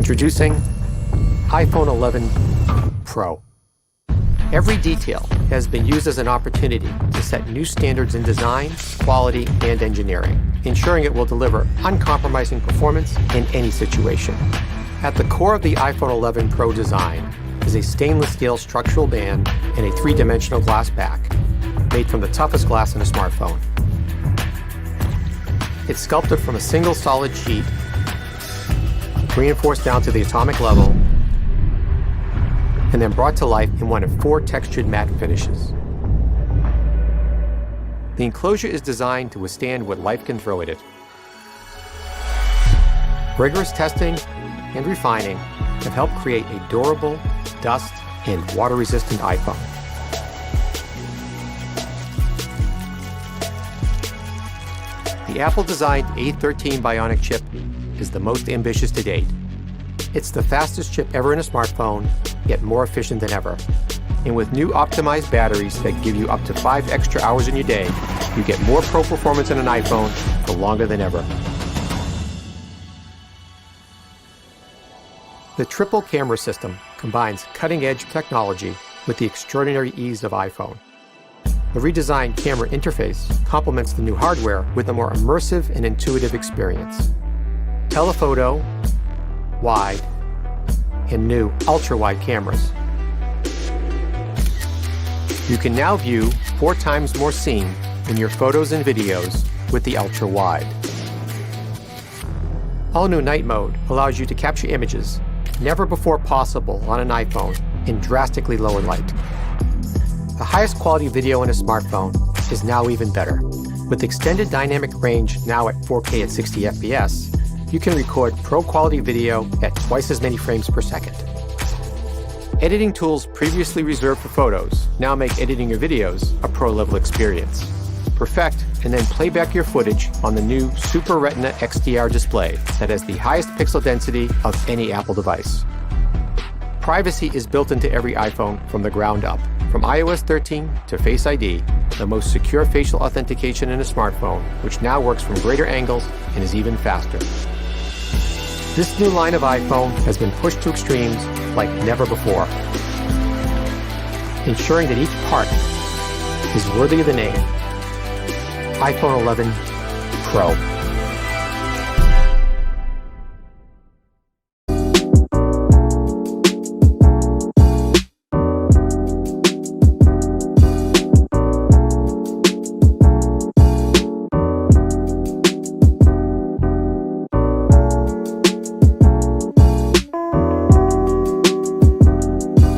Introducing iPhone 11 Pro. Every detail has been used as an opportunity to set new standards in design, quality, and engineering, ensuring it will deliver uncompromising performance in any situation. At the core of the iPhone 11 Pro design is a stainless steel structural band and a three-dimensional glass back, made from the toughest glass in a smartphone. It's sculpted from a single solid sheet, reinforced down to the atomic level, and then brought to life in one of 4 textured matte finishes. The enclosure is designed to withstand what life can throw at it. Rigorous testing and refining have helped create a durable, dust, and water-resistant iPhone. The Apple-designed A13 Bionic chip is the most ambitious to date. It's the fastest chip ever in a smartphone, yet more efficient than ever. And with new optimized batteries that give you up to 5 extra hours in your day, you get more pro performance in an iPhone for longer than ever. The triple camera system combines cutting-edge technology with the extraordinary ease of iPhone. The redesigned camera interface complements the new hardware with a more immersive and intuitive experience. Telephoto, wide, and new ultra-wide cameras. You can now view 4 times more scene in your photos and videos with the ultra-wide. All-new night mode allows you to capture images never before possible on an iPhone in drastically lower light. The highest quality video in a smartphone is now even better. With extended dynamic range now at 4K at 60 FPS, you can record pro-quality video at twice as many frames per second. Editing tools previously reserved for photos now make editing your videos a pro-level experience. Perfect and then play back your footage on the new Super Retina XDR display that has the highest pixel density of any Apple device. Privacy is built into every iPhone from the ground up. From iOS 13 to Face ID, the most secure facial authentication in a smartphone, which now works from greater angles and is even faster. This new line of iPhone has been pushed to extremes like never before, ensuring that each part is worthy of the name iPhone 11 Pro.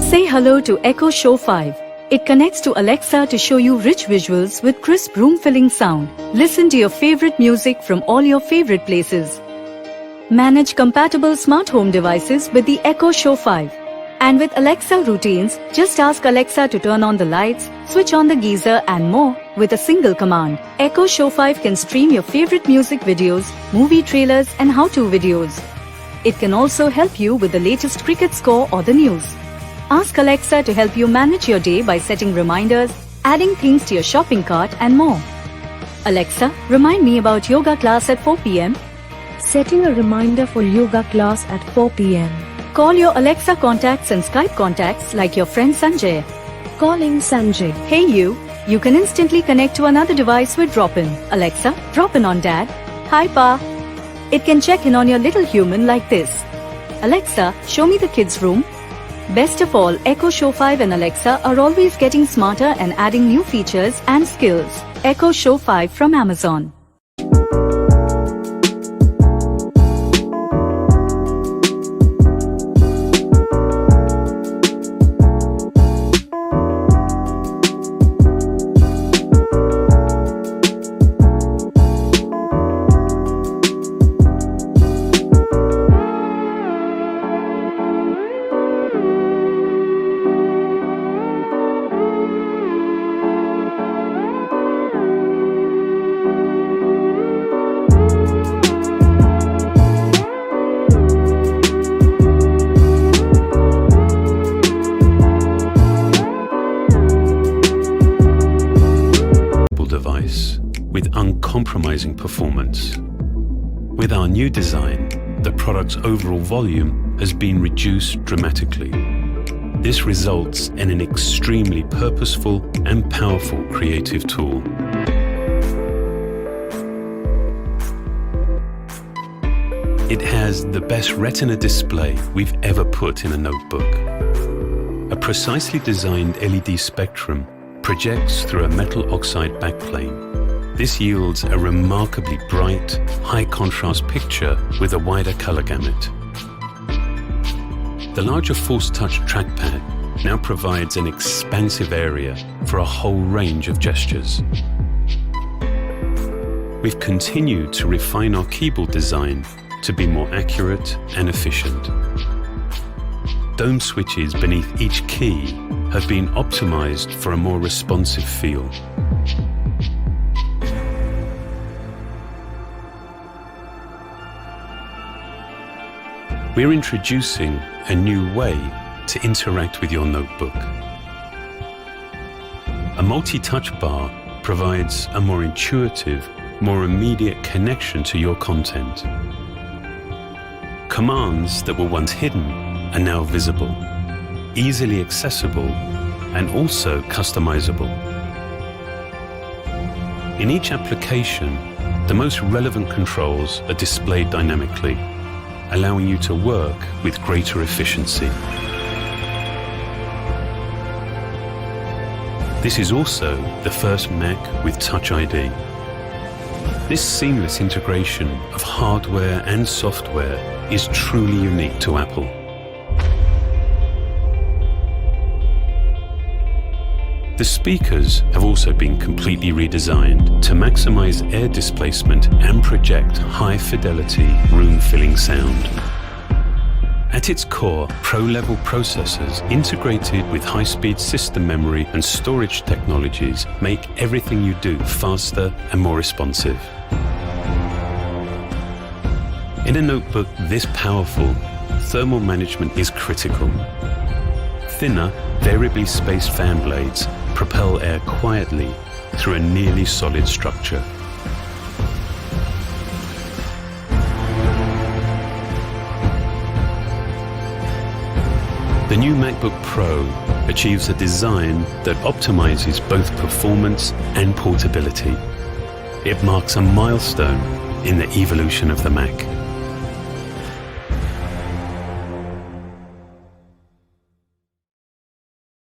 Say hello to Echo Show 5. It connects to Alexa to show you rich visuals with crisp room-filling sound. Listen to your favorite music from all your favorite places. Manage compatible smart home devices with the Echo Show 5. And with Alexa routines, just ask Alexa to turn on the lights, switch on the geyser and more with a single command. Echo Show 5 can stream your favorite music videos, movie trailers and how-to videos. It can also help you with the latest cricket score or the news. Ask Alexa to help you manage your day by setting reminders, adding things to your shopping cart and more. Alexa, remind me about yoga class at 4 p.m. Setting a reminder for yoga class at 4 p.m. Call your Alexa contacts and Skype contacts like your friend Sanjay. Calling Sanjay. Hey you can instantly connect to another device with drop-in. Alexa, drop in on Dad. Hi Pa. It can check in on your little human like this. Alexa, show me the kids' room. Best of all, Echo Show 5 and Alexa are always getting smarter and adding new features and skills. Echo Show 5 from Amazon. With uncompromising performance. With our new design, the product's overall volume has been reduced dramatically. This results in an extremely purposeful and powerful creative tool. It has the best Retina display we've ever put in a notebook. A precisely designed LED spectrum projects through a metal oxide backplane. This yields a remarkably bright, high-contrast picture with a wider color gamut. The larger Force Touch trackpad now provides an expansive area for a whole range of gestures. We've continued to refine our keyboard design to be more accurate and efficient. Dome switches beneath each key have been optimized for a more responsive feel. We're introducing a new way to interact with your notebook. A multi-touch bar provides a more intuitive, more immediate connection to your content. Commands that were once hidden are now visible, easily accessible, and also customizable. In each application, the most relevant controls are displayed dynamically, allowing you to work with greater efficiency. This is also the first Mac with Touch ID. This seamless integration of hardware and software is truly unique to Apple. The speakers have also been completely redesigned to maximize air displacement and project high-fidelity, room-filling sound. At its core, Pro-level processors integrated with high-speed system memory and storage technologies make everything you do faster and more responsive. In a notebook this powerful, thermal management is critical. Thinner, variably spaced fan blades propel air quietly through a nearly solid structure. The new MacBook Pro achieves a design that optimizes both performance and portability. It marks a milestone in the evolution of the Mac.